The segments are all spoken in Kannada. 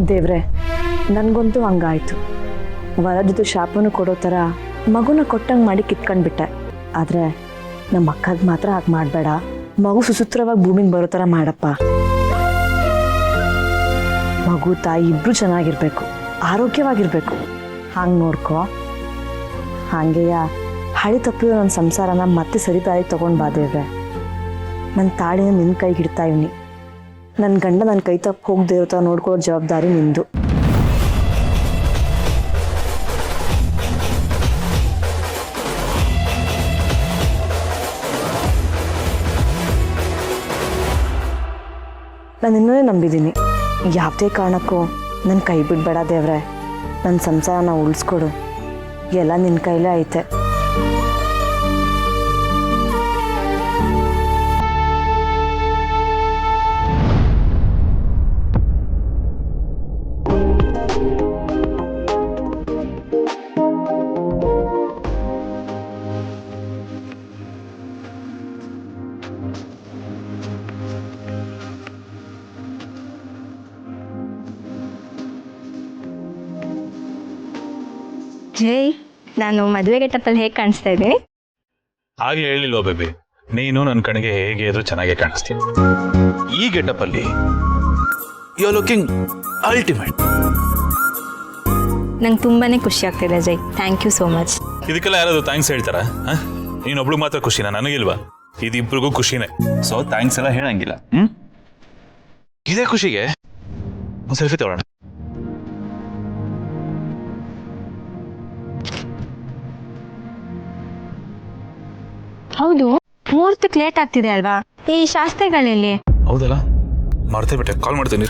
ದೇವ್ರೆ, ನನಗಂತೂ ಹಂಗಾಯ್ತು. ವರ ಜೊತೆ ಶಾಪನು ಕೊಡೋ ಥರ ಮಗುನ ಕೊಟ್ಟಂಗೆ ಮಾಡಿ ಕಿತ್ಕೊಂಡ್ಬಿಟ್ಟೆ. ಆದರೆ ನಮ್ಮ ಅಕ್ಕದ ಮಾತ್ರ ಹಾಗೆ ಮಾಡಬೇಡ. ಮಗು ಸುಸೂತ್ರವಾಗಿ ಭೂಮಿಗೆ ಬರೋ ಥರ ಮಾಡಪ್ಪ. ಮಗು ತಾಯಿ ಇಬ್ಬರು ಚೆನ್ನಾಗಿರ್ಬೇಕು, ಆರೋಗ್ಯವಾಗಿರ್ಬೇಕು. ಹಂಗೆ ನೋಡ್ಕೊ. ಹಾಗೆಯ ಹಳಿ ತಪ್ಪಿರೋ ನನ್ನ ಸಂಸಾರನ ಮತ್ತೆ ಸರಿ ತಾಯಿಗೆ ತೊಗೊಂಡು ಬಾ ದೇವ್ರೆ. ನನ್ನ ತಾಳಿನ ನಿನ್ನ ಕೈಗೆ ಹಿಡ್ತಾ ಇವ್ನಿ. ನನ್ನ ಗಂಡ ನನ್ನ ಕೈ ತಪ್ಪು ಹೋಗದೆ ಇರೋ ಥರ ನೋಡ್ಕೊಳ್ಳೋ ಜವಾಬ್ದಾರಿ ನಿಂದು. ನಾನು ಇನ್ನೂ ನಂಬಿದ್ದೀನಿ. ಯಾವುದೇ ಕಾರಣಕ್ಕೂ ನನ್ನ ಕೈ ಬಿಡಬೇಡ ದೇವ್ರೆ. ನನ್ನ ಸಂಸಾರನ ಉಳಿಸ್ಕೊಡು. ಎಲ್ಲ ನಿನ್ನ ಕೈಲೇ ಐತೆ. ಜೈ, ನಾನು ಮದುವೆ ಗೆಟಪ್ಪಲ್ಲಿ ಹೇಗೆ ಕಾಣಿಸ್ತಾ ಇದ್ದೀನಿ? ಹಾಗೆ ಹೇಳಿಲ್ವ ಬೇಬಿ, ನೀನು ನನ್ನ ಕಣ್ಣಿಗೆ ಹೇಗೆ ಇದ್ರೂ ಚೆನ್ನಾಗೇ ಕಾಣಿಸ್ತೀನಿ. ಈ ಗೆಟಪ್ಪಲ್ಲಿ ಯು ಆರ್ ಲುಕಿಂಗ್ ಅಲ್ಟಿಮೇಟ್. ನಂಗೆ ತುಂಬಾ ಖುಷಿ ಆಗ್ತಿದೆ Jai. Thank you so much. ಇದಕ್ಕೆಲ್ಲ ಯಾರಾದ್ರು ಥ್ಯಾಂಕ್ಸ್ ಹೇಳ್ತಾರಾ? ನೀನೊಬ್ಳು ಮಾತ್ರ ಖುಷಿನಾ? ನನಗಿಲ್ವಾ? ಇದಿಬ್ರಿಗೂ ಖುಷಿನೇ. ಸೊ ಥ್ಯಾಂಕ್ಸ್ ಎಲ್ಲ ಹೇಳಂಗಿಲ್ಲ. ಇದೇ ಖುಷಿಗೆ ಒಂದು ಸೆಲ್ಫಿ ತಗೊಳ್ಳೋಣ. ಹೌದು, ಮುಹೂರ್ತಕ್ಕೆ ಲೇಟ್ ಆಗ್ತಿದೆ ಅಲ್ವಾ? ಈ ಶಾಸ್ತ್ರಿಗಳಲ್ಲಿ. ಹೌದಲ್ಲ, ಮರ್ತೇ ಬಿಟ್ಟೆ. ಕಾಲ್ ಮಾಡ್ತೀನಿ.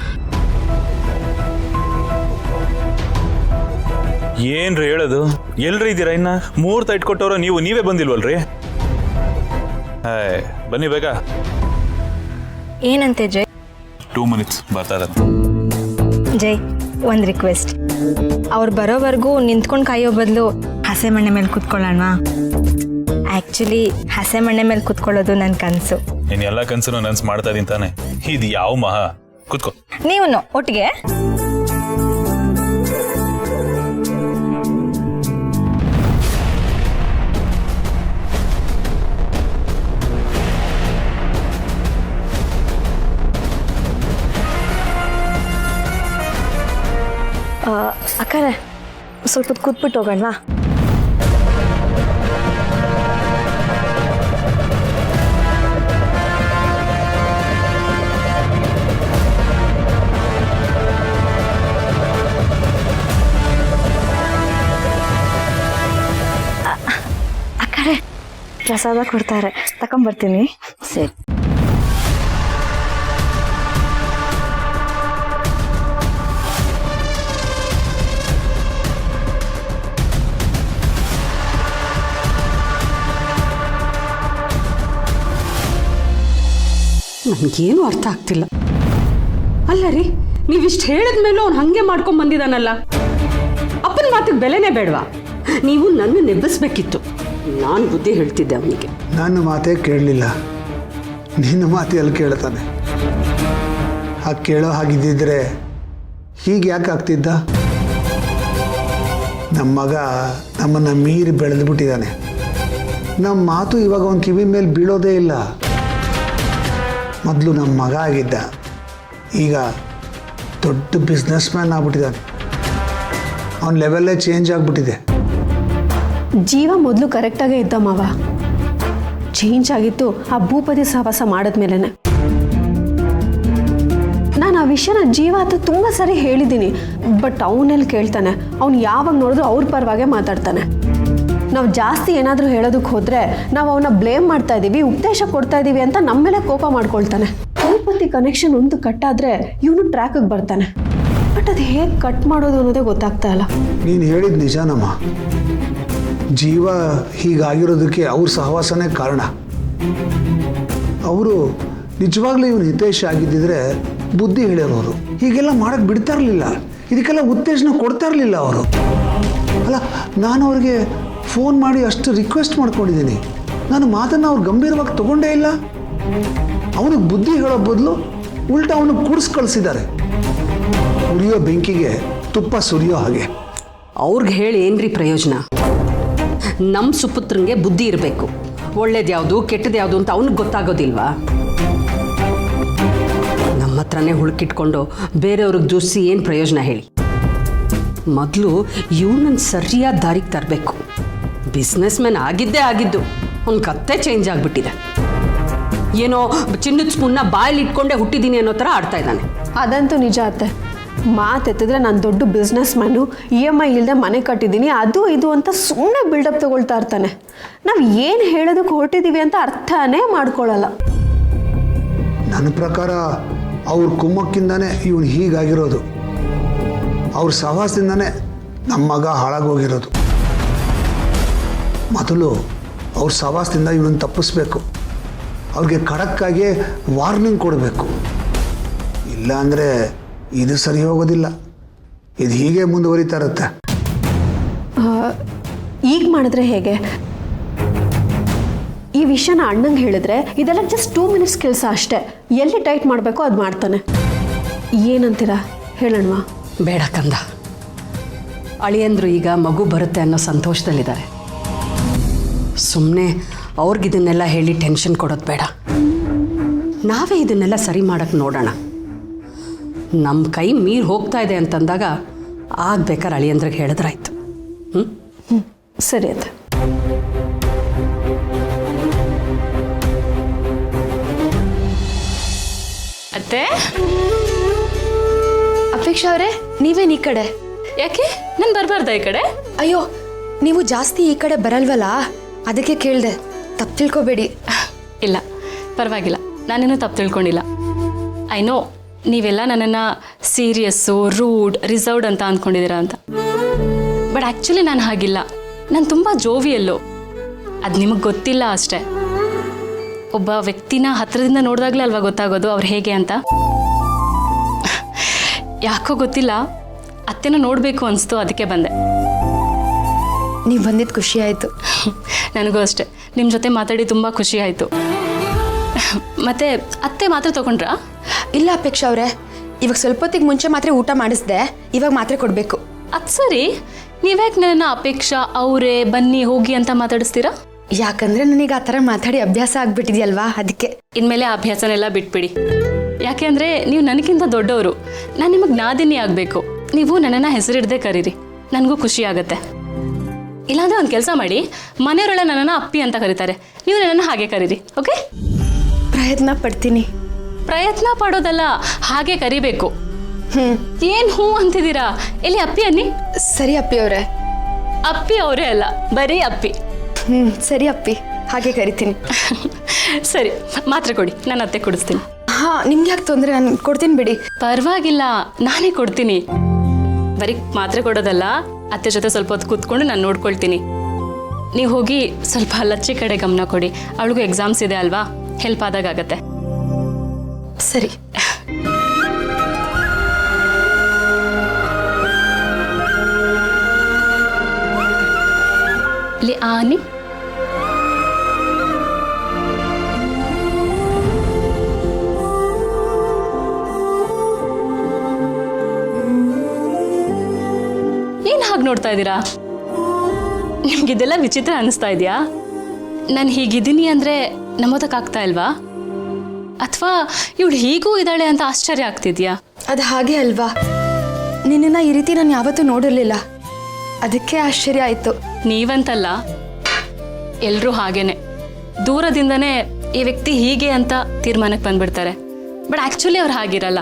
ಏನ್ರಿ ಹೇಳೋದು? ಎಲ್ರಿ ಇದ್ದೀರಾ? ಇನ್ನ ಮುಹೂರ್ತ ಇಟ್ಕೊಟ್ಟವ್ರ ನೀವೇ ಬಂದಿಲ್ವಲ್ರಿ? ಬನ್ನಿ ಬೇಗ. ಏನಂತೆ ಜೈ? 2 minutes ಬರ್ತಾ ಇದ್ದಾರೆ. ಜೈ, ಒಂದು ರಿಕ್ವೆಸ್ಟ್. ಅವ್ರು ಬರೋವರೆಗೂ ನಿಂತ್ಕೊಂಡು ಕಾಯೋ ಬದಲು ಹಸೆ ಮಣ್ಣೆ ಮೇಲೆ ಕೂತ್ಕೊಳ್ಳೋಣವಾ? ಆ್ಯಕ್ಚುಲಿ ಹಸೆ ಮಣ್ಣೆ ಮೇಲೆ ಕೂತ್ಕೊಳ್ಳೋದು ನನ್ನ ಕನಸು. ನೀನು ಎಲ್ಲ ಕನಸನ್ನು ನನ್ಸ್ ಮಾಡ್ತಾ ಇದೀನಿ ತಾನೆ? ಇದು ಯಾವ ಮಹಾ? ಕೂತ್ಕೋ. ನೀವು ಒಟ್ಟಿಗೆ. ಅಕ್ಕರೆ, ಸ್ವಲ್ಪ ಕೂತ್ಬಿಟ್ಟು ಹೋಗೋಣವಾ? ಅಕ್ಕರೆ, ಪ್ರಸಾದ ಕೊಡ್ತಾರೆ, ತಗೊಂಬರ್ತೀನಿ. ಸರಿ. ನನಗೇನು ಅರ್ಥ ಆಗ್ತಿಲ್ಲ. ಅಲ್ಲ ರೀ, ನೀವಿಷ್ಟು ಹೇಳಿದ್ಮೇಲೂ ಅವ್ನು ಹಾಗೆ ಮಾಡ್ಕೊಂಡು ಬಂದಿದ್ದಾನಲ್ಲ. ಅಪ್ಪನ ಮಾತಿಗೆ ಬೆಲೆನೇ ಬೇಡವಾ? ನೀವು ನನ್ನ ನೆಬ್ಬಿಸ್ಬೇಕಿತ್ತು. ನಾನು ಬುದ್ಧಿ ಹೇಳ್ತಿದ್ದೆ ಅವನಿಗೆ. ನನ್ನ ಮಾತೇ ಕೇಳಲಿಲ್ಲ, ನಿನ್ನ ಮಾತೆಯಲ್ಲಿ ಕೇಳ್ತಾನೆ. ಆ ಕೇಳೋ ಹಾಗಿದ್ದಿದ್ರೆ ಹೀಗೆ ಯಾಕೆ ಆಗ್ತಿದ್ದ? ನಮ್ಮ ಮಗ ನಮ್ಮನ್ನು ಮೀರಿ ಬೆಳೆದು ಬಿಟ್ಟಿದ್ದಾನೆ. ನಮ್ಮ ಮಾತು ಇವಾಗ ಅವನ ಕಿವಿ ಮೇಲೆ ಬೀಳೋದೇ ಇಲ್ಲ. ಮೊದಲು ನಮ್ಮ ಮಗ ಆಗಿದ್ದ, ಈಗ ದೊಡ್ಡ ಬಿಸ್ನೆಸ್ ಮ್ಯಾನ್ ಆಗ್ಬಿಟ್ಟಿದ್ದಾನೆ. ಅವನ ಲೆವೆಲ್ಲೇ ಚೇಂಜ್ ಆಗಿಬಿಟ್ಟಿದೆ. ಜೀವ ಮೊದಲು ಕರೆಕ್ಟಾಗೇ ಇದ್ದ ಮಾವ. ಚೇಂಜ್ ಆಗಿತ್ತು ಆ ಭೂಪತಿ ಸಹವಾಸ ಮಾಡಿದ್ಮೇಲೆ. ನಾನು ಆ ವಿಷಯನ ಜೀವ ಹತ್ರ ತುಂಬ ಸರಿ ಹೇಳಿದ್ದೀನಿ. ಬಟ್ ಅವನಲ್ಲಿ ಕೇಳ್ತಾನೆ. ಅವ್ನು ಯಾವಾಗ ನೋಡಿದ್ರು ಅವ್ರ ಪರವಾಗೇ ಮಾತಾಡ್ತಾನೆ. ನಾವು ಜಾಸ್ತಿ ಏನಾದರೂ ಹೇಳೋದಕ್ಕೆ ಹೋದರೆ ನಾವು ಅವನ್ನ ಬ್ಲೇಮ್ ಮಾಡ್ತಾ ಇದ್ದೀವಿ, ಉಪದೇಶ ಕೊಡ್ತಾ ಇದ್ದೀವಿ ಅಂತ ನಮ್ಮ ಮೇಲೆ ಕೋಪ ಮಾಡ್ಕೊಳ್ತಾನೆ. ಭೂಪತಿ ಕನೆಕ್ಷನ್ ಒಂದು ಕಟ್ಟಾದರೆ ಇವನು ಟ್ರ್ಯಾಕಿಗೆ ಬರ್ತಾನೆ. ಬಟ್ ಅದು ಹೇಗೆ ಕಟ್ ಮಾಡೋದು ಅನ್ನೋದೇ ಗೊತ್ತಾಗ್ತಾ ಇಲ್ಲ. ನೀನು ಹೇಳಿದ ನಿಜಾನಮ್ಮ. ಜೀವ ಹೀಗಾಗಿರೋದಕ್ಕೆ ಅವ್ರ ಸಹವಾಸನೇ ಕಾರಣ. ಅವರು ನಿಜವಾಗ್ಲೂ ಇವನು ಹಿತೇಶ ಆಗಿದ್ದಿದ್ರೆ ಬುದ್ಧಿ ಹೇಳಿರೋರು ಹೀಗೆಲ್ಲ ಮಾಡಕ್ಕೆ ಬಿಡ್ತಾ ಇರಲಿಲ್ಲ. ಇದಕ್ಕೆಲ್ಲ ಉತ್ತೇಜನ ಕೊಡ್ತಾ ಇರಲಿಲ್ಲ ಅವರು. ಅಲ್ಲ, ನಾನು ಅವ್ರಿಗೆ ಫೋನ್ ಮಾಡಿ ಅಷ್ಟು ರಿಕ್ವೆಸ್ಟ್ ಮಾಡ್ಕೊಂಡಿದ್ದೀನಿ. ನಾನು ಮಾತನ್ನು ಅವ್ರು ಗಂಭೀರವಾಗಿ ತಗೊಂಡೇ ಇಲ್ಲ. ಅವನಿಗೆ ಬುದ್ಧಿ ಹೇಳೋ ಬದಲು ಉಲ್ಟಾ ಅವನಿಗೆ ಕೂಡಿಸ್ ಕಳಿಸಿದ್ದಾರೆ. ಉರಿಯೋ ಬೆಂಕಿಗೆ ತುಪ್ಪ ಸುರಿಯೋ ಹಾಗೆ. ಅವ್ರಿಗೆ ಹೇಳಿ ಏನ್ರಿ ಪ್ರಯೋಜನ? ನಮ್ಮ ಸುಪುತ್ರಂಗೆ ಬುದ್ಧಿ ಇರಬೇಕು. ಒಳ್ಳೇದು ಯಾವುದು ಕೆಟ್ಟದ್ದು ಯಾವುದು ಅಂತ ಅವನಿಗೆ ಗೊತ್ತಾಗೋದಿಲ್ವಾ? ನಮ್ಮ ಹತ್ರನೇ ಹುಡುಕಿಟ್ಕೊಂಡು ಬೇರೆಯವ್ರಿಗೆ ಜೂಸಿ ಏನು ಪ್ರಯೋಜನ ಹೇಳಿ? ಮೊದಲು ಇವನನ್ನು ಸರಿಯಾದ ದಾರಿಗೆ ತರಬೇಕು. ಬಿಸ್ನೆಸ್ ಮ್ಯಾನ್ ಆಗಿದ್ದೇ ಆಗಿದ್ದು ಅವ್ನ ಕತ್ತೆ ಚೇಂಜ್ ಆಗಿಬಿಟ್ಟಿದೆ. ಏನೋ ಚಿನ್ನದ ಸ್ಪೂನ್ನ ಬಾಯಲ್ಲಿ ಇಟ್ಕೊಂಡೇ ಹುಟ್ಟಿದ್ದೀನಿ ಅನ್ನೋ ಥರ ಆಡ್ತಾ ಇದ್ದಾನೆ. ಅದಂತೂ ನಿಜ ಅತ್ತೆ. ಮಾತೆತ್ತಿದ್ರೆ ನಾನು ದೊಡ್ಡ ಬಿಸ್ನೆಸ್ ಮ್ಯಾನು, EMI ಇಲ್ಲದೆ ಮನೆ ಕಟ್ಟಿದ್ದೀನಿ, ಅದು ಇದು ಅಂತ ಸುಮ್ಮನೆ ಬಿಲ್ಡಪ್ ತಗೊಳ್ತಾ ಇರ್ತಾನೆ. ನಾವು ಏನು ಹೇಳೋದಕ್ಕೆ ಹೊರಟಿದ್ದೀವಿ ಅಂತ ಅರ್ಥನೇ ಮಾಡ್ಕೊಳ್ಳಲ್ಲ. ನನ್ನ ಪ್ರಕಾರ ಅವ್ರ ಕುಮ್ಮಕ್ಕಿಂದಾನೇ ಇವನು ಹೀಗಾಗಿರೋದು. ಅವ್ರ ಸಹವಾಸದಿಂದಾನೇ ನಮ್ಮ ಮಗ ಹಾಳಾಗೋಗಿರೋದು. ಮೊದಲು ಅವ್ರ ಸಹವಾಸದಿಂದ ಇವನನ್ನು ತಪ್ಪಿಸ್ಬೇಕು. ಅವ್ರಿಗೆ ಖಡಕ್ಕಾಗಿ ವಾರ್ನಿಂಗ್ ಕೊಡಬೇಕು. ಇಲ್ಲ ಅಂದರೆ ಇದು ಸರಿ ಹೋಗೋದಿಲ್ಲ. ಇದು ಹೀಗೆ ಮುಂದುವರಿತಾ ಇರುತ್ತೆ. ಈಗ ಮಾಡಿದ್ರೆ ಹೇಗೆ? ಈ ವಿಷಯನ ಅಣ್ಣಂಗೆ ಹೇಳಿದ್ರೆ ಇದೆಲ್ಲ ಜಸ್ಟ್ 2 ಮಿನಿಟ್ಸ್ ಕೆಲಸ ಅಷ್ಟೇ. ಎಲ್ಲಿ ಟೈಟ್ ಮಾಡಬೇಕೋ ಅದು ಮಾಡ್ತಾನೆ. ಏನಂತೀರಾ ಹೇಳೋಣವಾ? ಬೇಡ ಕಂದ, ಅಳಿಯಂದ್ರು ಈಗ ಮಗು ಬರುತ್ತೆ ಅನ್ನೋ ಸಂತೋಷದಲ್ಲಿದ್ದಾರೆ. ಸುಮ್ಮನೆ ಅವ್ರಿಗಿದನ್ನೆಲ್ಲ ಹೇಳಿ ಟೆನ್ಷನ್ ಕೊಡೋದು ಬೇಡ. ನಾವೇ ಇದನ್ನೆಲ್ಲ ಸರಿ ಮಾಡೋಕ್ಕೆ ನೋಡೋಣ. ನಮ್ಮ ಕೈ ಮೀರಿ ಹೋಗ್ತಾ ಇದೆ ಅಂತಂದಾಗ ಆಗ್ಬೇಕಾದ್ರೆ ಅಳಿಯಂದ್ರಿಗೆ ಹೇಳಿದ್ರಾಯ್ತು. ಸರಿ ಅತ್ತೆ. ಅತ್ತೆ, ಅಪೇಕ್ಷಾ ಅವರೇ, ನೀವೇನು ಈ ಕಡೆ? ಯಾಕೆ ನಾನು ಬರಬಾರ್ದ ಈ ಕಡೆ? ಅಯ್ಯೋ, ನೀವು ಜಾಸ್ತಿ ಈ ಕಡೆ ಬರಲ್ವಲ್ಲ, ಅದಕ್ಕೆ ಕೇಳಿದೆ. ತಪ್ಪು ತಿಳ್ಕೊಬೇಡಿ. ಇಲ್ಲ, ಪರವಾಗಿಲ್ಲ, ನಾನೇನು ತಪ್ಪು ತಿಳ್ಕೊಂಡಿಲ್ಲ. ಐ ನೋ ನೀವೆಲ್ಲ ನನ್ನನ್ನು ಸೀರಿಯಸ್ಸು, ರೂಡ್, ರಿಸರ್ವ್ಡ್ ಅಂತ ಅಂದ್ಕೊಂಡಿದ್ದೀರಾ ಅಂತ. ಬಟ್ ಆ್ಯಕ್ಚುಲಿ ನಾನು ಹಾಗಿಲ್ಲ. ನಾನು ತುಂಬ ಜೋವಿಯಲ್ಲು. ಅದು ನಿಮಗೆ ಗೊತ್ತಿಲ್ಲ ಅಷ್ಟೇ. ಒಬ್ಬ ವ್ಯಕ್ತಿನ ಹತ್ತಿರದಿಂದ ನೋಡಿದಾಗಲೇ ಅಲ್ವಾ ಗೊತ್ತಾಗೋದು ಅವ್ರು ಹೇಗೆ ಅಂತ. ಯಾಕೋ ಗೊತ್ತಿಲ್ಲ, ಅತ್ತೆನ ನೋಡಬೇಕು ಅನಿಸ್ತು, ಅದಕ್ಕೆ ಬಂದೆ. ನೀವು ಬಂದಿದ್ದು ಖುಷಿ ಆಯಿತು. ನನಗೂ ಅಷ್ಟೆ. ನಿಮ್ಮ ಜೊತೆ ಮಾತಾಡಿ ತುಂಬ ಖುಷಿ ಆಯಿತು. ಮತ್ತು ಅತ್ತೆ ಮಾತ್ರೆ ತೊಗೊಂಡ್ರಾ? ಇಲ್ಲ ಅಪೇಕ್ಷಾ ಅವರೇ, ಇವಾಗ ಸ್ವಲ್ಪ ಹೊತ್ತಿಗೆ ಮುಂಚೆ ಮಾತ್ರ ಊಟ ಮಾಡಿಸ್ದೆ, ಇವಾಗ ಮಾತ್ರೆ ಕೊಡಬೇಕು. ಅದು ಸರಿ, ನೀವ್ಯಾಕೆ ನನ್ನನ್ನು ಅಪೇಕ್ಷಾ, ಅವರೇ, ಬನ್ನಿ, ಹೋಗಿ ಅಂತ ಮಾತಾಡಿಸ್ತೀರಾ? ಯಾಕಂದರೆ ನನಗೆ ಆ ಥರ ಮಾತಾಡಿ ಅಭ್ಯಾಸ ಆಗಿಬಿಟ್ಟಿದೆಯಲ್ವಾ, ಅದಕ್ಕೆ. ಇನ್ಮೇಲೆ ಆ ಅಭ್ಯಾಸನೆಲ್ಲ ಬಿಟ್ಬಿಡಿ. ಯಾಕೆ ಅಂದರೆ ನೀವು ನನಗಿಂತ ದೊಡ್ಡವರು. ನಾನು ನಿಮಗೆ ನಾದಿನಿ ಆಗಬೇಕು. ನೀವು ನನ್ನನ್ನು ಹೆಸರಿಡದೆ ಕರೀರಿ, ನನಗೂ ಖುಷಿ ಆಗುತ್ತೆ. ಇಲ್ಲಾಂದರೆ ಒಂದು ಕೆಲಸ ಮಾಡಿ, ಮನೆಯವರೆಲ್ಲ ನನ್ನನ್ನು ಅಪ್ಪಿ ಅಂತ ಕರೀತಾರೆ, ನೀವು ನನ್ನನ್ನು ಹಾಗೆ ಕರೀರಿ. ಓಕೆ? ಪ್ರಯತ್ನ ಪಡ್ತೀನಿ. ಪ್ರಯತ್ನ ಪಡೋದಲ್ಲ, ಹಾಗೆ ಕರಿಬೇಕು. ಏನು ಹ್ಞೂ ಅಂತಿದ್ದೀರಾ? ಎಲ್ಲಿ ಅಪ್ಪಿ ಅನ್ನಿ. ಸರಿ ಅಪ್ಪಿ ಅವರೇ. ಅಪ್ಪಿ ಅವರೇ ಅಲ್ಲ, ಬರೀ ಅಪ್ಪಿ. ಸರಿ ಅಪ್ಪಿ, ಹಾಗೆ ಕರಿತೀನಿ. ಸರಿ, ಮಾತ್ರೆ ಕೊಡಿ, ನಾನು ಅತ್ತೆ ಕೊಡಿಸ್ತೀನಿ. ಹಾಂ, ನಿಮ್ಗೆ ಯಾಕೆ ತೊಂದರೆ? ನಾನು ಕೊಡ್ತೀನಿ ಬಿಡಿ. ಪರವಾಗಿಲ್ಲ, ನಾನೇ ಕೊಡ್ತೀನಿ. ಬರೀ ಮಾತ್ರೆ ಕೊಡೋದಲ್ಲ, ಅತ್ತೆ ಜೊತೆ ಸ್ವಲ್ಪ ಹೊತ್ತು ಕೂತ್ಕೊಂಡು ನಾನು ನೋಡ್ಕೊಳ್ತೀನಿ. ನೀವು ಹೋಗಿ ಸ್ವಲ್ಪ ಲಚ್ಚಿ ಕಡೆ ಗಮನ ಕೊಡಿ. ಅವಳಿಗೂ ಎಕ್ಸಾಮ್ಸ್ ಇದೆ ಅಲ್ವಾ, ಹೆಲ್ಪ್ ಆದಾಗ ಆಗತ್ತೆ. ಸರಿ. ಇಲ್ಲಿ ಆನಿ. ಏನು ಹಾಗೆ ನೋಡ್ತಾ ಇದ್ದೀರಾ? ನಿಮ್ಗಿದೆಲ್ಲ ವಿಚಿತ್ರ ಅನಿಸ್ತಾ ಇದೆಯಾ? ನಾನು ಹೀಗಿದ್ದೀನಿ ಅಂದರೆ ನಂಬೋದಕ್ಕಾಗ್ತಾ ಇಲ್ವಾ? ಅಥವಾ ಇವಳು ಹೀಗೂ ಇದ್ದಾಳೆ ಅಂತ ಆಶ್ಚರ್ಯ ಆಗ್ತಿದ್ಯಾ? ಅದು ಹಾಗೆ ಅಲ್ವಾ, ನಿನ್ನನ್ನು ಈ ರೀತಿ ನಾನು ಯಾವತ್ತೂ ನೋಡಿರಲಿಲ್ಲ, ಅದಕ್ಕೆ ಆಶ್ಚರ್ಯ ಆಯಿತು. ನೀವಂತಲ್ಲ, ಎಲ್ಲರೂ ಹಾಗೇನೆ. ದೂರದಿಂದನೇ ಈ ವ್ಯಕ್ತಿ ಹೀಗೆ ಅಂತ ತೀರ್ಮಾನಕ್ಕೆ ಬಂದ್ಬಿಡ್ತಾರೆ. ಬಟ್ ಆ್ಯಕ್ಚುಲಿ ಅವ್ರು ಹಾಗಿರಲ್ಲ.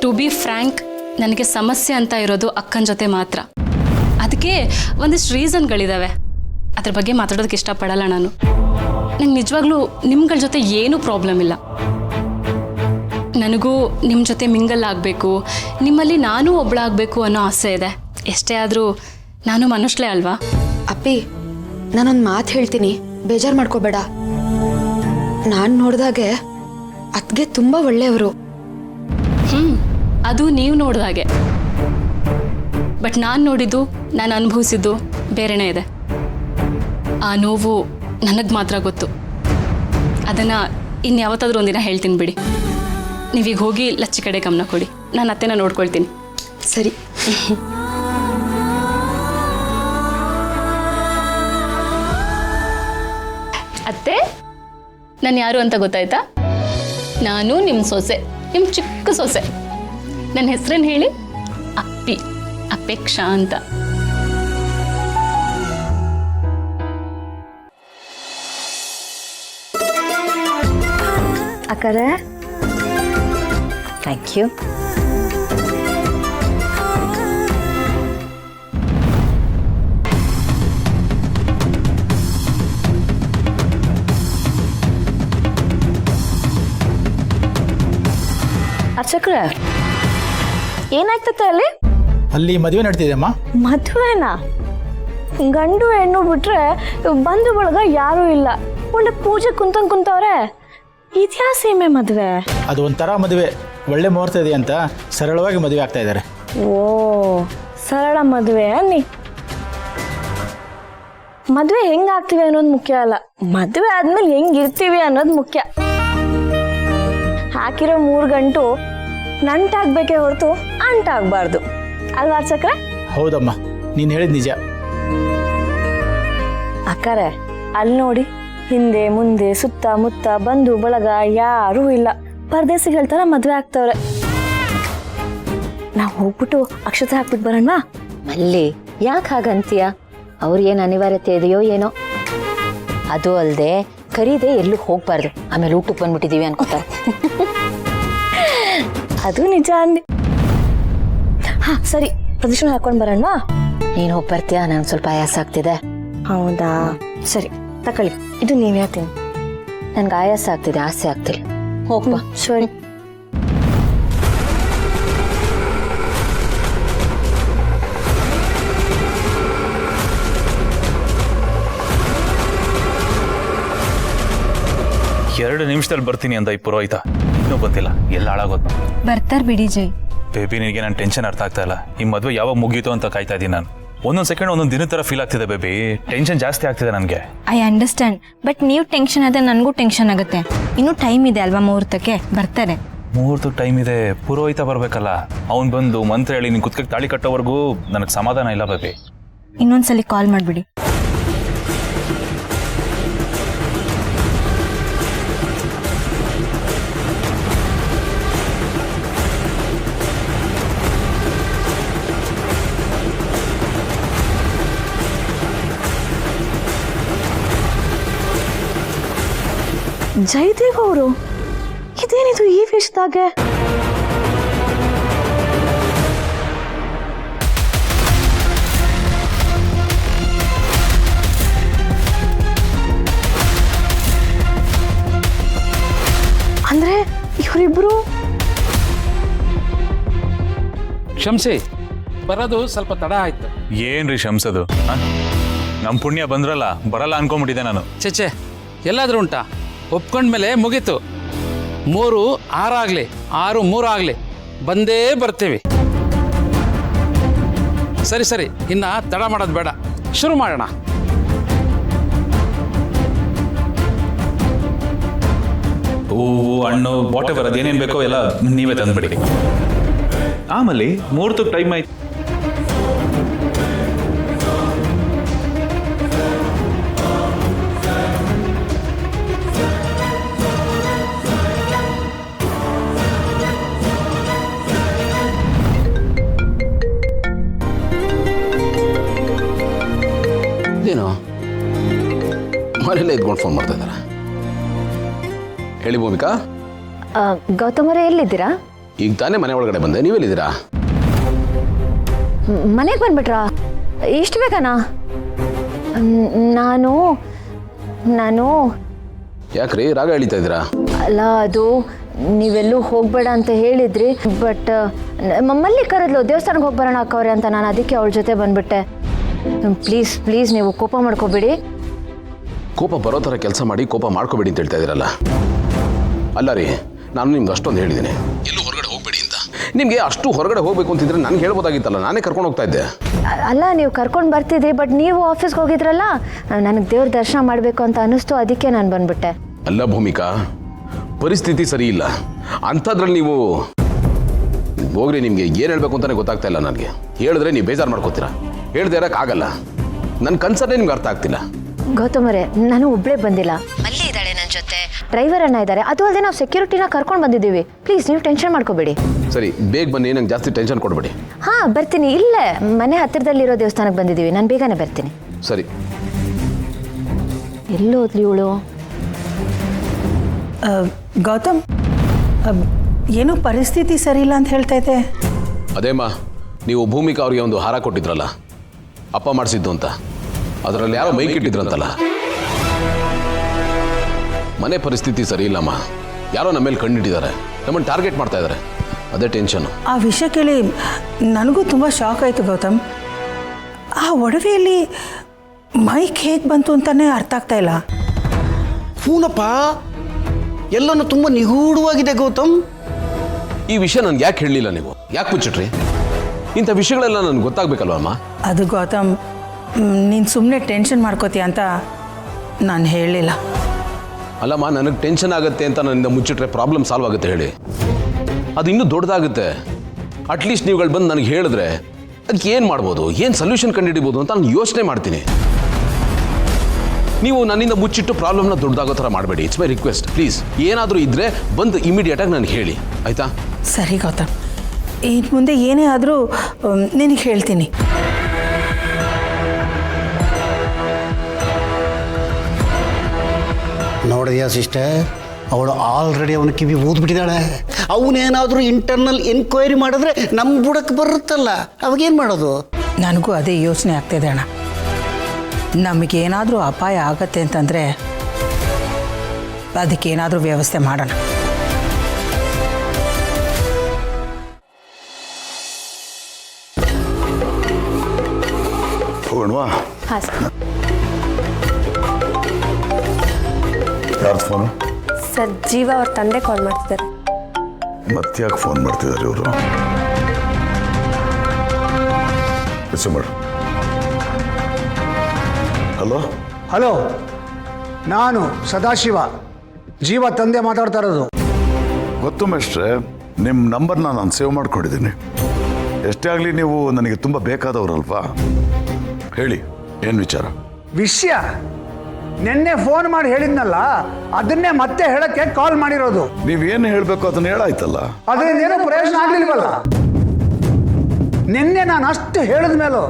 ಟು ಬಿ ಫ್ರ್ಯಾಂಕ್, ನನಗೆ ಸಮಸ್ಯೆ ಅಂತ ಇರೋದು ಅಕ್ಕನ ಜೊತೆ ಮಾತ್ರ. ಅದಕ್ಕೆ ಒಂದಿಷ್ಟು ರೀಸನ್ಗಳಿದ್ದಾವೆ, ಅದ್ರ ಬಗ್ಗೆ ಮಾತಾಡೋದಕ್ಕೆ ಇಷ್ಟಪಡಲ್ಲ ನಾನು. ನಂಗೆ ನಿಜವಾಗ್ಲೂ ನಿಮ್ಗಳ ಜೊತೆ ಏನೂ ಪ್ರಾಬ್ಲಮ್ ಇಲ್ಲ. ನನಗೂ ನಿಮ್ಮ ಜೊತೆ ಮಿಂಗಲ್ ಆಗಬೇಕು, ನಿಮ್ಮಲ್ಲಿ ನಾನೂ ಒಬ್ಬಳಾಗಬೇಕು ಅನ್ನೋ ಆಸೆ ಇದೆ. ಎಷ್ಟೇ ಆದರೂ ನಾನು ಮನುಷ್ಯಲೇ ಅಲ್ವಾ? ಅಪ್ಪಿ, ನಾನೊಂದು ಮಾತು ಹೇಳ್ತೀನಿ, ಬೇಜಾರು ಮಾಡ್ಕೋಬೇಡ. ನಾನು ನೋಡಿದಾಗೆ ಅತ್ಗೆ ತುಂಬ ಒಳ್ಳೆಯವರು. ಅದು ನೀವು ನೋಡಿದಾಗೆ. ಬಟ್ ನಾನು ನೋಡಿದ್ದು, ನಾನು ಅನುಭವಿಸಿದ್ದು ಬೇರೆನೇ ಇದೆ. ಆ ನೋವು ನನಗೆ ಮಾತ್ರ ಗೊತ್ತು. ಅದನ್ನು ಇನ್ಯಾವತ್ತಾದ್ರೂ ಒಂದಿನ ಹೇಳ್ತೀನಿ ಬಿಡಿ. ನೀವೀಗ ಹೋಗಿ ಲಚ್ಚಿ ಕಡೆ ಗಮನ ಕೊಡಿ. ನಾನು ಅತ್ತೆನ ನೋಡ್ಕೊಳ್ತೀನಿ. ಸರಿ. ಅತ್ತೆ, ನಾನು ಯಾರು ಅಂತ ಗೊತ್ತಾಯ್ತಾ? ನಾನು ನಿಮ್ಮ ಸೊಸೆ, ನಿಮ್ಮ ಚಿಕ್ಕ ಸೊಸೆ. ನನ್ನ ಹೆಸರೇನು ಹೇಳಿ? ಅಪ್ಪಿ, ಅಪೇಕ್ಷಾ ಅಂತ. ಅಕ್ಕರೆ ಥ್ಯಾಂಕ್ ಯು. ಅರ್ಚಕ್ರೆ, ಏನಾಗ್ತತೆ ಅಲ್ಲಿ? ಅಲ್ಲಿ ಮದುವೆ ನಡ್ತಿದೆಯಮ್ಮ. ಮದುವೆನಾ? ಗಂಡು ಹೆಣ್ಣು ಬಿಟ್ರೆ ಬಂಧು ಬಳಗ ಯಾರೂ ಇಲ್ಲ. ಒಳ್ಳೆ ಪೂಜೆ ಕುಂತವ್ರೆ. ಇದ್ಯಾ ಸೀಮೆ ಮದುವೆ? ಅದು ಒಂಥರ ಮದುವೆ, ಒಳ್ಳೆ ಮುಹೂರ್ತ ಇದೆ ಅಂತ ಸರಳವಾಗಿ ಮದುವೆ ಆಗ್ತಾ ಇದ್ದಾರೆ. ಓ, ಸರಳ ಮದುವೆ ಅನ್ನಿ. ಮದುವೆ ಹೆಂಗಾಗ್ತೀವಿ ಅನ್ನೋದು ಮುಖ್ಯ ಅಲ್ಲ, ಮದುವೆ ಆದ್ಮೇಲೆ ಹೆಂಗಿರ್ತೀವಿ ಅನ್ನೋದು ಮುಖ್ಯ. ಹಾಕಿರೋ 3 ಗಂಟು ನಂಟಾಗ್ಬೇಕೇ ಹೊರತು ಅಂಟಾಗಬಾರ್ದು ಅಲ್ವಾ ಅರ್ಚಕ್ರೆ? ಹೌದಮ್ಮ, ನೀನು ಹೇಳಿದ ನಿಜ. ಅಕ್ಕರೆ, ಅಲ್ಲಿ ನೋಡಿ, ಹಿಂದೆ ಮುಂದೆ ಸುತ್ತ ಮುತ್ತ ಬಂಧು ಬಳಗ ಯಾರೂ ಇಲ್ಲ. ಪರದೇಸಿಗಳ ಥರ ಮದುವೆ ಆಗ್ತವ್ರೆ. ನಾವು ಹೋಗ್ಬಿಟ್ಟು ಅಕ್ಷತೆ ಹಾಕ್ಬಿಟ್ಟು ಬರೋಣವಾ? ಮಲ್ಲಿ, ಯಾಕೆ ಹಾಗಂತೀಯ? ಅವ್ರಿಗೇನು ಅನಿವಾರ್ಯತೆ ಇದೆಯೋ ಏನೋ. ಅದು ಅಲ್ಲದೆ ಕರೀದೆ ಎಲ್ಲೂ ಹೋಗ್ಬಾರ್ದು, ಆಮೇಲೆ ಊಟಕ್ಕೆ ಬಂದ್ಬಿಟ್ಟಿದೀವಿ ಅನ್ಕೋತಾರೆ. ಅದು ನಿಜ ಅಂದಿ. ಹಾ ಸರಿ, ಪ್ರದಕ್ಷಿಣೆ ಹಾಕೊಂಡು ಬರೋಣವಾ? ನೀನು ಹೋಗಿ ಬರ್ತೀಯಾ? ನಂಗೆ ಸ್ವಲ್ಪ ಆಯಾಸ ಆಗ್ತಿದೆ. ಹೌದಾ, ಸರಿ ತಕೊಳ್ಳಿ, ಇದು ನೀವು ಹೇಳ್ತೀನಿ. ನನ್ಗೆ ಆಯಾಸ ಆಗ್ತಿದೆ, ಆಸೆ ಆಗ್ತಿಲ್ಲ. ಹೋಗ್ಬಾ. ಸರಿ. ಎರಡು ನಿಮಿಷದಲ್ಲಿ ಬರ್ತೀನಿ ಅಂದ ಈ ಪುರೋಹಿತ, ಇನ್ನೂ ಬಂದಿಲ್ಲ. ಎಲ್ಲ ಹಾಳಾಗೋದು. ಬರ್ತಾರೆ ಬಿಡಿ ಜೈ. ಬೇಬಿ, ನಿನಗೆ ನನ್ನ ಟೆನ್ಷನ್ ಅರ್ಥ ಆಗ್ತಾ ಇಲ್ಲ. ಈ ಮದುವೆ ಯಾವಾಗ ಮುಗೀತು ಅಂತ ಕಾಯ್ತಾ ಇದ್ದೀನಿ ನಾನು. ಒಂದೊಂದು ಸೆಕೆಂಡ್ ಒಂದೊಂದು ದಿನ ಥರ ಫೀಲ್ ಆಗ್ತಿದೆ ಬೇಬಿ. ಟೆನ್ಷನ್ ಜಾಸ್ತಿ ಆಗ್ತಿದೆ ನನಗೆ. ಐ ಅಂಡರ್ಸ್ಟ್ಯಾಂಡ್, ಬಟ್ ನೀವು ಟೆನ್ಷನ್ ಆದರೆ ನನಗೂ ಟೆನ್ಷನ್ ಆಗುತ್ತೆ. ಇನ್ನೂ ಟೈಮ್ ಇದೆ ಅಲ್ವಾ ಮುಹೂರ್ತಕ್ಕೆ? ಬರ್ತಾರೆ. ಮುಹೂರ್ತ ಟೈಮ್ ಇದೆ, ಪುರೋಹಿತ ಬರಬೇಕಲ್ಲ. ಅವ್ನು ಬಂದು ಮಂತ್ರ ಹೇಳಿ ನೀನು ಕುತ್ಕಕ್ಕೆ ತಾಳಿ ಕಟ್ಟೋವರೆಗೂ ನನಗೆ ಸಮಾಧಾನ ಇಲ್ಲ ಬೇಬಿ. ಇನ್ನೊಂದ್ಸಲಿ ಕಾಲ್ ಮಾಡಿಬಿಡಿ. ಜಯದೇವ್ ಅವರು ಇದೇನಿದು ಈ ವೇಷದಾಗೆ? ಅಂದ್ರೆ ಇವರಿಬ್ರು ಕ್ಷಮಿಸಿ, ಬರೋದು ಸ್ವಲ್ಪ ತಡ ಆಯ್ತು. ಏನ್ರಿ ಶಂಸದು? ನಮ್ಮ ಪುಣ್ಯ ಬಂದ್ರಲ್ಲ, ಬರಲ್ಲ ಅನ್ಕೊಂಬಿಟ್ಟಿದ್ದೆ ನಾನು. ಚೇಚೆ, ಎಲ್ಲಾದ್ರೂ ಉಂಟಾ? ಒಪ್ಕೊಂಡ್ಮೇಲೆ ಮುಗೀತು. 3 6 ಆಗಲಿ, 6 3 ಆಗಲಿ, ಬಂದೇ ಬರ್ತೀವಿ. ಸರಿ ಸರಿ, ಇನ್ನು ತಡ ಮಾಡೋದು ಬೇಡ, ಶುರು ಮಾಡೋಣ. ಹೂವು, ಹಣ್ಣು, ಬಾಟೆ ಬರೋದು ಏನೇನು ಬೇಕೋ ಎಲ್ಲ ನೀವೇ ತಂದ್ಬಿಡಿ. ಆಮೇಲೆ ಮುಹೂರ್ತಕ್ಕೆ ಟೈಮ್ ಆಯ್ತು. ಏನು ಮನೇಲೆ ಇದ್ಕೊಂಡು ಫೋನ್ ಮಾಡ್ತಾ ಇದ್ದಾರಾ? ಹೇಳಿ ಭೂಮಿಕಾ. ಗೌತಮರೇ, ಎಲ್ಲಿದ್ದೀರಾ? ಈಗ ತಾನೇ ಮನೆ ಒಳಗಡೆ ಬಂದೆ, ನೀವೆಲ್ಲಿದ್ದೀರಾ? ಮನೆಗೆ ಬಂದ್ಬಿಟ್ರಾ? ಇಷ್ಟು ಬೇಕನಾ? ನಾನು ಯಾಕ್ರಿ ರಾಗ ಎಳಿತಾ ಇದ್ದೀರಾ? ಅಲ್ಲ, ಅದು ನೀವೆಲ್ಲೂ ಹೋಗಬೇಡ ಅಂತ ಹೇಳಿದ್ರಿ, ಬಟ್ ಮಮ್ಮಲ್ಲಿ ಕರೆದ್ಲು ದೇವಸ್ಥಾನಕ್ಕೆ ಹೋಗಿ ಬರೋಣ ಅಕ್ಕವ್ರೆ ಅಂತ. ನಾನು ಅದಕ್ಕೆ ಅವಳ ಜೊತೆ ಬಂದ್ಬಿಟ್ಟೆ. ಪ್ಲೀಸ್ ಪ್ಲೀಸ್, ನೀವು ಕೋಪ ಮಾಡ್ಕೋಬೇಡಿ. ಕೋಪ ಬರೋ ಥರ ಕೆಲಸ ಮಾಡಿ ಕೋಪ ಮಾಡ್ಕೋಬೇಡಿ ಅಂತ ಹೇಳ್ತಾ ಇದ್ದೀರಲ್ಲ. ಅಲ್ಲ ರೀ, ನಾನು ನಿಮ್ಗೆ ಅಷ್ಟೊಂದು ಹೇಳಿದ್ದೀನಿ, ಎಲ್ಲೂ ಹೊರಗಡೆ ಹೋಗಬೇಡಿ ಅಂತ. ನಿಮಗೆ ಅಷ್ಟು ಹೊರಗಡೆ ಹೋಗಬೇಕು ಅಂತಿದ್ರೆ ನನಗೆ ಹೇಳ್ಬೋದಾಗಿತ್ತಲ್ಲ, ನಾನೇ ಕರ್ಕೊಂಡು ಹೋಗ್ತಾ ಇದ್ದೆ. ಅಲ್ಲ, ನೀವು ಕರ್ಕೊಂಡು ಬರ್ತಿದ್ರಿ, ಬಟ್ ನೀವು ಆಫೀಸ್ಗೆ ಹೋಗಿದ್ರಲ್ಲ, ನನಗೆ ದೇವ್ರ ದರ್ಶನ ಮಾಡಬೇಕು ಅಂತ ಅನ್ನಿಸ್ತು, ಅದಕ್ಕೆ ನಾನು ಬಂದ್ಬಿಟ್ಟೆ. ಅಲ್ಲ ಭೂಮಿಕಾ, ಪರಿಸ್ಥಿತಿ ಸರಿ ಇಲ್ಲ ಅಂಥದ್ರಲ್ಲಿ ನೀವು ಹೋಗ್ರಿ, ನಿಮಗೆ ಏನು ಹೇಳಬೇಕು ಅಂತಲೇ ಗೊತ್ತಾಗ್ತಾ ಇಲ್ಲ ನನಗೆ. ಹೇಳಿದ್ರೆ ನೀವು ಬೇಜಾರು ಮಾಡ್ಕೋತೀರಾ, ಹೇಳ್ದೆ ಇರೋಕ್ಕಾಗಲ್ಲ. ನನ್ನ ಕನ್ಸರ್ನೇ ನಿಮ್ಗೆ ಅರ್ಥ ಆಗ್ತಿಲ್ಲ. ಗೌತಮರೇ, ನಾನು ಒಬ್ಬಳೇ ಬಂದಿಲ್ಲ, ಅಲ್ಲಿ ಇದ್ದಾಳೆ ನನ್ನ ಜೊತೆ ಡ್ರೈವರ್ ಅಣ್ಣ ಇದ್ದಾರೆ. ಅದು ಅಲ್ಲದೆ ನಾವು ಸೆಕ್ಯೂರಿಟಿನ ಕರ್ಕೊಂಡು ಬಂದಿದ್ದೀವಿ. ಪ್ಲೀಸ್ ನೀವು ಟೆನ್ಷನ್ ಮಾಡ್ಕೋಬೇಡಿ. ಸರಿ, ಬೇಗ ಬನ್ನಿ, ನಂಗೆ ಜಾಸ್ತಿ ಟೆನ್ಷನ್ ಕೊಡಬೇಡಿ. ಹಾಂ ಬರ್ತೀನಿ. ಇಲ್ಲೇ ಮನೆ ಹತ್ತಿರದಲ್ಲಿರೋ ದೇವಸ್ಥಾನಕ್ಕೆ ಬಂದಿದ್ದೀವಿ. ನಾನು ಬೇಗನೆ ಬರ್ತೀನಿ. ಸರಿ. ಎಲ್ಲೋದ್ಲಿ ಇವಳು? ಗೌತಮ್, ಏನೋ ಪರಿಸ್ಥಿತಿ ಸರಿ ಇಲ್ಲ ಅಂತ ಹೇಳ್ತಾ ಇದ್ದೆ. ಅದೇಮ್ಮ, ನೀವು ಭೂಮಿಕಾ ಅವ್ರಿಗೆ ಒಂದು ಹಾರ ಕೊಟ್ಟಿದ್ರಲ್ಲ, ಅಪ್ಪ ಮಾಡಿಸಿದ್ದು ಅಂತ, ಅದರಲ್ಲಿ ಯಾರೋ ಮೈಕಿಟ್ಟಿದ್ರಂತಲ್ಲ. ಮನೆ ಪರಿಸ್ಥಿತಿ ಸರಿ ಇಲ್ಲಮ್ಮ. ಯಾರೋ ನಮ್ಮ ಮೇಲೆ ಕಣ್ಣಿಟ್ಟಿದ್ದಾರೆ, ನಮ್ಮನ್ನು ಟಾರ್ಗೆಟ್ ಮಾಡ್ತಾ ಇದ್ದಾರೆ. ಅದೇ ಟೆನ್ಷನ್. ಆ ವಿಷಯ ಕೇಳಿ ನನಗೂ ತುಂಬ ಶಾಕ್ ಆಯಿತು ಗೌತಮ್. ಆ ಒಡವೆಯಲ್ಲಿ ಮೈಕ್ ಹೇಗೆ ಬಂತು ಅಂತಾನೆ ಅರ್ಥ ಆಗ್ತಾ ಇಲ್ಲ. ಹೂನಪ್ಪ, ಎಲ್ಲನೂ ತುಂಬ ನಿಗೂಢವಾಗಿದೆ ಗೌತಮ್. ಈ ವಿಷಯ ನನ್ಗೆ ಯಾಕೆ ಹೇಳಲಿಲ್ಲ ನೀವು? ಯಾಕೆ ಮುಚ್ಚಿಟ್ರಿ? ಇಂಥ ವಿಷಯಗಳೆಲ್ಲ ನನಗೆ ಗೊತ್ತಾಗಬೇಕಲ್ವಮ್ಮ? ಅದು ಗೌತಮ್, ನೀನು ಸುಮ್ಮನೆ ಟೆನ್ಷನ್ ಮಾಡ್ಕೋತೀಯ ಅಂತ ನಾನು ಹೇಳಲಿಲ್ಲ. ಅಲ್ಲಮ್ಮ, ನನಗೆ ಟೆನ್ಷನ್ ಆಗುತ್ತೆ ಅಂತ ನನ್ನಿಂದ ಮುಚ್ಚಿಟ್ರೆ ಪ್ರಾಬ್ಲಮ್ ಸಾಲ್ವ್ ಆಗುತ್ತೆ ಹೇಳಿ? ಅದು ಇನ್ನೂ ದೊಡ್ಡದಾಗುತ್ತೆ. ಅಟ್ಲೀಸ್ಟ್ ನೀವುಗಳು ಬಂದು ನನಗೆ ಹೇಳಿದ್ರೆ ಅದಕ್ಕೆ ಏನು ಮಾಡ್ಬೋದು, ಏನು ಸೊಲ್ಯೂಷನ್ ಕಂಡುಹಿಡಿಬೋದು ಅಂತ ನಾನು ಯೋಚನೆ ಮಾಡ್ತೀನಿ. ನೀವು ನನ್ನಿಂದ ಮುಚ್ಚಿಟ್ಟು ಪ್ರಾಬ್ಲಮ್ನ ದೊಡ್ಡದಾಗೋ ಥರ ಮಾಡಬೇಡಿ. It's my request, please. ಏನಾದರೂ ಇದ್ದರೆ ಬಂದು ಇಮಿಡಿಯೇಟಾಗಿ ನನಗೆ ಹೇಳಿ, ಆಯಿತಾ? ಸರಿ ಗೌತಮ್, ಇನ್ನು ಮುಂದೆ ಏನೇ ಆದರೂ ನಿನಗೆ ಹೇಳ್ತೀನಿ. ನೋಡಿದ್ಯಾ ಸಿಸ್ಟರ್, ಅವಳು ಆಲ್ರೆಡಿ ಅವನ ಕಿವಿ ಊದ್ಬಿಟ್ಟಿದ್ದಾಳೆ. ಅವನೇನಾದರೂ ಇಂಟರ್ನಲ್ ಎನ್ಕ್ವೈರಿ ಮಾಡಿದ್ರೆ ನಮ್ಮ ಬುಡಕ್ಕೆ ಬರುತ್ತಲ್ಲ, ಅವಾಗೇನು ಮಾಡೋದು? ನನಗೂ ಅದೇ ಯೋಚನೆ ಆಗ್ತಿದೆ ಅಣ್ಣ. ನಮಗೇನಾದರೂ ಅಪಾಯ ಆಗತ್ತೆ ಅಂತಂದರೆ ಅದಕ್ಕೇನಾದರೂ ವ್ಯವಸ್ಥೆ ಮಾಡೋಣ. ಹೋಗೋಣವಾ? ಹಾಂ ಸರ್. ಯಾರ್ದು ಫೋನು? ಸರ್, ಜೀವ ಅವ್ರ ತಂದೆ ಕಾಲ್ ಮಾಡ್ತಿದ್ದಾರೆ. ಮತ್ತ್ಯಾಕೆ ಫೋನ್ ಮಾಡ್ತಿದ್ದಾರೆ ಇವರು? ರಿಸೀವ್ ಮಾಡು. ಹಲೋ ಹಲೋ, ನಾನು ಸದಾಶಿವ, ಜೀವ ತಂದೆ ಮಾತಾಡ್ತಾ ಇರೋದು. ಗೊತ್ತು ಮೇಷ್ಟ್ರೆ, ನಿಮ್ಮ ನಂಬರ್ನ ನಾನು ಸೇವ್ ಮಾಡ್ಕೊಂಡಿದ್ದೀನಿ. ಎಷ್ಟೇ ಆಗಲಿ ನೀವು ನನಗೆ ತುಂಬ ಬೇಕಾದವ್ರಲ್ವಾ? ಹೇಳಿ, ಏನು ವಿಚಾರ? ವಿಷಯ ನಿನ್ನೆ ಫೋನ್ ಮಾಡಿ ಹೇಳಿದ್ನಲ್ಲ, ಅದನ್ನೇ ಮತ್ತೆ ಹೇಳಕ್ಕೆ ಕಾಲ್ ಮಾಡಿರೋದು. ನೀವೇನು ಹೇಳಬೇಕು ಅದನ್ನ ಹೇಳಾಯ್ತಲ್ಲ. ಅದರಿಂದ ಏನೋ ಪ್ರಯೋಜನ ಆಗ್ಲಿಲ್ವಲ್ಲ. ನಿನ್ನೆ ನಾನು ಅಷ್ಟು ಹೇಳಿದ ಮೇಲೂ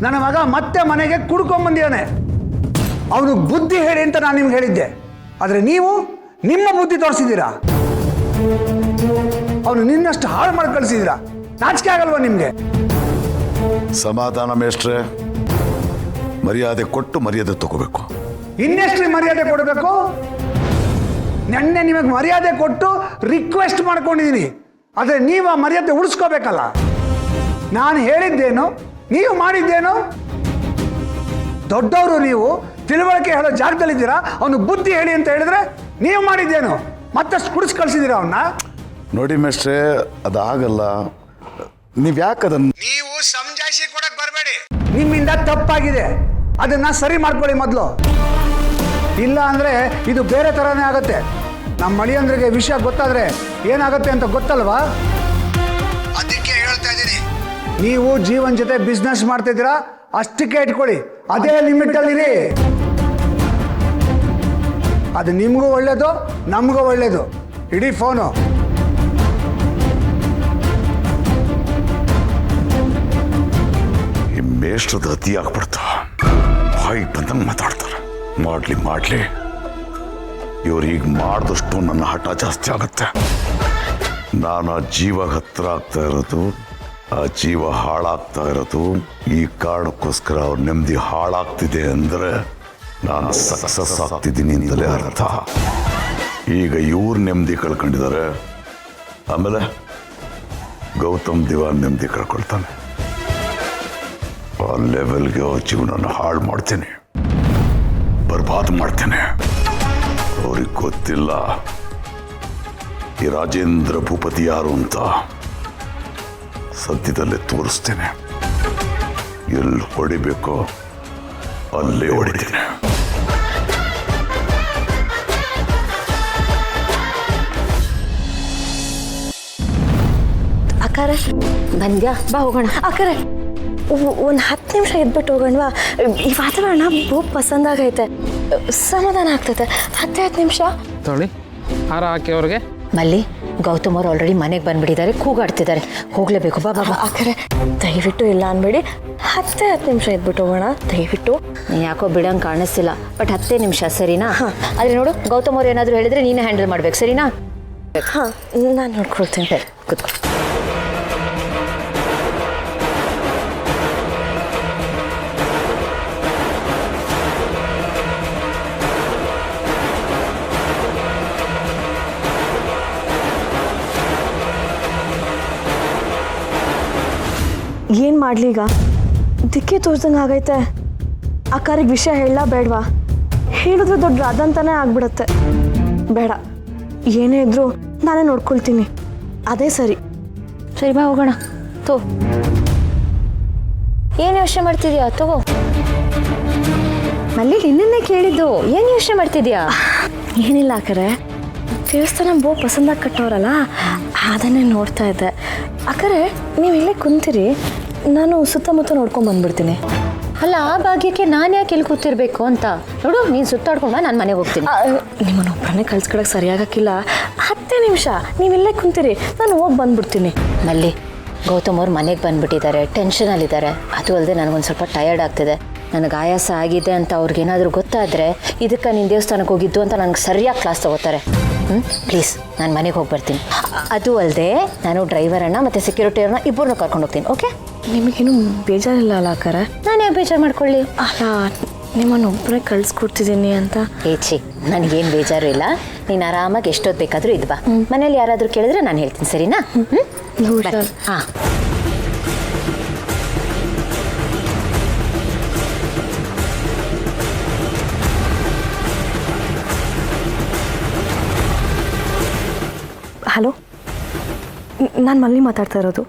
ನನ್ನ ಮಗ ಮತ್ತೆ ಮನೆಗೆ ಕುಡ್ಕೊಂಡ್ಬಂದಿದ್ದಾನೆ. ಅವನು ಬುದ್ಧಿ ಹೇಳಿ ಅಂತ ನಾನು ನಿಮ್ಗೆ ಹೇಳಿದ್ದೆ, ಆದರೆ ನೀವು ನಿಮ್ಮ ಬುದ್ಧಿ ತೋರಿಸಿದ್ದೀರಾ. ಅವನು ನಿನ್ನಷ್ಟು ಹಾಳು ಮಾಡಿ ಕಳಿಸಿದ್ದೀರಾ. ನಾಚಿಕೆ ಆಗಲ್ವಾ ನಿಮಗೆ? ಸಮಾಧಾನ ಮೇಷ್ಟ್ರೆ, ಮರ್ಯಾದೆ ಕೊಟ್ಟು ಮರ್ಯಾದೆ ತಗೋಬೇಕು. ಇನ್ನೆಷ್ಟು ಮರ್ಯಾದೆ ಕೊಡಬೇಕು? ನೆನ್ನೆ ನಿಮಗೆ ಮರ್ಯಾದೆ ಕೊಟ್ಟು ರಿಕ್ವೆಸ್ಟ್ ಮಾಡ್ಕೊಂಡಿದ್ದೀನಿ, ಆದರೆ ನೀವು ಆ ಮರ್ಯಾದೆ ಉಳಿಸ್ಕೋಬೇಕಲ್ಲ. ನಾನು ಹೇಳಿದ್ದೇನು, ನೀವು ಮಾಡಿದ್ದೇನು? ದೊಡ್ಡವರು ನೀವು, ತಿಳುವಳಿಕೆ ಹೇಳೋ ಜಾಗದಲ್ಲಿದ್ದೀರಾ. ಅವನು ಬುದ್ಧಿ ಹೇಳಿ ಅಂತ ಹೇಳಿದ್ರೆ ನೀವು ಮಾಡಿದ್ದೇನು? ಮತ್ತಷ್ಟು ಕುಡಿಸ್ ಕಳಿಸಿದ್ದೀರಾ ಅವನ್ನ. ನೋಡಿ ಮೇಷ್ಟ್ರೆ, ಅದಾಗಲ್ಲ. ನೀವು ಯಾಕೆ ಅದನ್ನು ನೀವು ಸಮಜಾಯಿಸಿ ಕೊಡಕ್ ಬರಬೇಡಿ. ನಿಮ್ಮಿಂದ ತಪ್ಪಾಗಿದೆ, ಅದನ್ನ ಸರಿ ಮಾಡ್ಕೊಳ್ಳಿ ಮೊದಲು. ಇಲ್ಲ ಅಂದ್ರೆ ಇದು ಬೇರೆ ತರನೇ ಆಗತ್ತೆ. ನಮ್ಮ ಮಳಿಯಂದ್ರಿಗೆ ವಿಷಯ ಗೊತ್ತಾದ್ರೆ ಏನಾಗುತ್ತೆ ಅಂತ ಗೊತ್ತಲ್ವಾ? ಅದಕ್ಕೆ ಹೇಳ್ತಾ ಇದ್ದೀನಿ, ನೀವು ಜೀವನ್ ಜೊತೆ ಬಿಸ್ನೆಸ್ ಮಾಡ್ತಿದ್ದೀರಾ, ಅಷ್ಟಕ್ಕೆ ಇಟ್ಕೊಳ್ಳಿ. ಅದೇ ಲಿಮಿಟ್ ಅಲ್ಲಿರಿ. ಅದು ನಿಮಗೂ ಒಳ್ಳೇದು, ನಮಗೂ ಒಳ್ಳೇದು. ಇಡೀ ಫೋನು. ಈ ಮೇಷ್ಟ್ರದ ಅತಿ ಆಗ್ಬಿಡ್ತಾ, ಬಾಯಿಗೆ ಬಂದಂಗೆ ಮಾತಾಡ್ತಾರೆ. ಮಾಡ್ಲಿ ಇವ್ರು ಈಗ ಮಾಡಿದಷ್ಟು ನನ್ನ ಹಠ ಜಾಸ್ತಿ ಆಗುತ್ತೆ. ನಾನು ಆ ಜೀವ ಹತ್ರ ಆಗ್ತಾ ಇರೋದು, ಆ ಜೀವ ಹಾಳಾಗ್ತಾ ಇರೋದು ಈ ಕಾರಣಕ್ಕೋಸ್ಕರ. ಅವ್ರ ನೆಮ್ಮದಿ ಹಾಳಾಗ್ತಿದೆ ಅಂದರೆ ನಾನು ಸಕ್ಸಸ್ ಆಗ್ತಿದ್ದೀನಿ ಅಂತಲೇ ಅರ್ಥ. ಈಗ ಇವ್ರು ನೆಮ್ಮದಿ ಕಳ್ಕೊಂಡಿದ್ದಾರೆ, ಆಮೇಲೆ ಗೌತಮ್ ದಿವಾನ್ ನೆಮ್ಮದಿ ಕಳ್ಕೊಳ್ತಾನೆ. ಆ ಲೆವೆಲ್ಗೆ ಅವ್ರ ಜೀವನನ ಹಾಳು ಮಾಡ್ತೇನೆ, ಬರ್ಬಾದ್ ಮಾಡ್ತೇನೆ. ಅವ್ರಿಗೆ ಗೊತ್ತಿಲ್ಲ ಈ ರಾಜೇಂದ್ರ ಭೂಪತಿ ಯಾರು ಅಂತ. ಸದ್ಯದಲ್ಲೇ ತೋರಿಸ್ತೇನೆ. ಎಲ್ಲಿ ಹೊಡಿಬೇಕೋ ಅಲ್ಲೇ ಹೊಡಿತೇನೆ. ಅಕ್ಕಾರೆ ಬಂದ್ಯಾ? ಬಾ ಹೋಗೋಣ. ಅಕ್ಕರೆ ಒಂದು 10 ನಿಮಿಷ ಇದ್ಬಿಟ್ಟು ಹೋಗೋಣವಾ? ಈ ವಾತಾವರಣ ಬಹು ಪಸಂದಾಗೈತೆ, ಸಮಾಧಾನ ಆಗ್ತೈತೆ. 10 ನಿಮಿಷ ತೊಳಿ ಹಾರ ಹಾಕಿ ಅವ್ರಿಗೆ. ಮಲ್ಲಿ, ಗೌತಮ್ ಅವ್ರು ಆಲ್ರೆಡಿ ಮನೆಗೆ ಬಂದ್ಬಿಟ್ಟಿದ್ದಾರೆ, ಕೂಗಾಡ್ತಿದ್ದಾರೆ, ಹೋಗ್ಲೇಬೇಕು. ಬಾ ಬಾ ಬಾ. ಅಕ್ಕರೆ ದಯವಿಟ್ಟು ಇಲ್ಲ ಅನ್ಬೇಡಿ, 10 ನಿಮಿಷ ಇದ್ಬಿಟ್ಟು ಹೋಗೋಣ ದಯವಿಟ್ಟು. ಯಾಕೋ ಬಿಡಂಗೆ ಕಾಣಿಸ್ತಿಲ್ಲ, ಬಟ್ 10 ನಿಮಿಷ ಸರಿನಾ? ಆದರೆ ನೋಡು, ಗೌತಮ್ ಅವ್ರು ಏನಾದರೂ ಹೇಳಿದ್ರೆ ನೀನೇ ಹ್ಯಾಂಡಲ್ ಮಾಡ್ಬೇಕು, ಸರಿನಾ? ಹಾಂ, ನಾನು ನೋಡ್ಕೊಳ್ತೀನಿ. ಕೂತ್ಕೊ. ಏನು ಮಾಡಲಿ ಈಗ? ದಿಕ್ಕೇ ತೋರ್ದಂಗೆ ಆಗೈತೆ. ಆ ಕಾರಿಗೆ ವಿಷಯ ಹೇಳಲ್ಲ ಬೇಡವಾ? ಹೇಳಿದ್ರೆ ದೊಡ್ಡ ರಾದಂತಾನೆ ಆಗ್ಬಿಡತ್ತೆ. ಬೇಡ, ಏನೇ ಇದ್ರೂ ನಾನೇ ನೋಡ್ಕೊಳ್ತೀನಿ, ಅದೇ ಸರಿ. ಸರಿ ಬಾ ಹೋಗೋಣ. ತೋ, ಏನು ಯೋಚನೆ ಮಾಡ್ತಿದ್ಯಾ? ತಗೋ. ಮಲ್ಲಿ, ನಿನ್ನೆ ಕೇಳಿದ್ದು, ಏನು ಯೋಚನೆ ಮಾಡ್ತಿದ್ಯಾ? ಏನಿಲ್ಲ ಅಕ್ಕರೆ, ದೇವಸ್ಥಾನ ಬಹು ಪಸಂದಾಗಿ ಕಟ್ಟೋರಲ್ಲ, ಅದನ್ನೇ ನೋಡ್ತಾ ಇದ್ದೆ. ಅಕ್ಕರೆ ನೀವು ಇಲ್ಲೇ ಕುಂತೀರಿ, ನಾನು ಸುತ್ತಮುತ್ತ ನೋಡ್ಕೊಂಡು ಬಂದ್ಬಿಡ್ತೀನಿ. ಅಲ್ಲ, ಆ ಭಾಗ್ಯಕ್ಕೆ ನಾನು ಯಾಕೆ ಇಲ್ಲಿ ಕೂತಿರ್ಬೇಕು ಅಂತ? ನೋಡು, ನೀನು ಸುತ್ತಾಡ್ಕೊಂಡ, ನಾನು ಮನೆಗೆ ಹೋಗ್ತೀನಿ. ನಿಮ್ಮನ್ನೊಬ್ಬರನ್ನೇ ಕಳ್ಸ್ಕೊಳಕ್ಕೆ ಸರಿಯಾಗಕ್ಕಿಲ್ಲ. 10 ನಿಮಿಷ ನೀವಿಲ್ಲೇ ಕುಂತೀರಿ, ನಾನು ಹೋಗಿ ಬಂದ್ಬಿಡ್ತೀನಿ. ಮಲ್ಲಿ, ಗೌತಮ್ ಅವ್ರು ಮನೆಗೆ ಬಂದುಬಿಟ್ಟಿದ್ದಾರೆ, ಟೆನ್ಷನಲ್ಲಿದ್ದಾರೆ. ಅದು ಅಲ್ಲದೆ ನನಗೊಂದು ಸ್ವಲ್ಪ ಟಯರ್ಡ್ ಆಗ್ತಿದೆ. ನನಗೆ ಆಯಾಸ ಆಗಿದೆ ಅಂತ ಅವ್ರಿಗೇನಾದರೂ ಗೊತ್ತಾದರೆ, ಇದಕ್ಕೆ ನೀನು ದೇವಸ್ಥಾನಕ್ಕೆ ಹೋಗಿದ್ದು ಅಂತ ನನಗೆ ಸರಿಯಾಗಿ ಕ್ಲಾಸ್ ತೊಗೋತಾರೆ. ಪ್ಲೀಸ್, ನಾನು ಮನೆಗೆ ಹೋಗಿ ಬರ್ತೀನಿ. ಅದು ಅಲ್ಲದೆ ನಾನು ಡ್ರೈವರನ್ನು ಮತ್ತು ಸೆಕ್ಯೂರಿಟಿಯವ್ರನ್ನ ಇಬ್ಬರನ್ನೂ ಕರ್ಕೊಂಡು ಹೋಗ್ತೀನಿ. ಓಕೆ? ನಿಮಗೇನು ಬೇಜಾರಿಲ್ಲ ಅಲ್ಲ ಅಕ್ಕರೆ? ನಾನು ಯಾಕೆ ಬೇಜಾರು ಮಾಡ್ಕೊಳ್ಳಿ? ಅಲ್ಲ, ನಿಮ್ಮನ್ನೊಬ್ಬರೇ ಕಳಿಸ್ಕೊಡ್ತಿದ್ದೀನಿ ಅಂತ. ಏಚಿ, ನನಗೇನು ಬೇಜಾರು ಇಲ್ಲ. ನೀನು ಆರಾಮಾಗಿ ಎಷ್ಟೊತ್ತು ಬೇಕಾದರೂ ಇದ್ಬಾ. ಮನೇಲಿ ಯಾರಾದರೂ ಕೇಳಿದ್ರೆ ನಾನು ಹೇಳ್ತೀನಿ, ಸರಿನಾ? ಹಾಂ. ಹಲೋ, ನಾನು ಮಲ್ಲಿ ಮಾತಾಡ್ತಾ ಇರೋದು.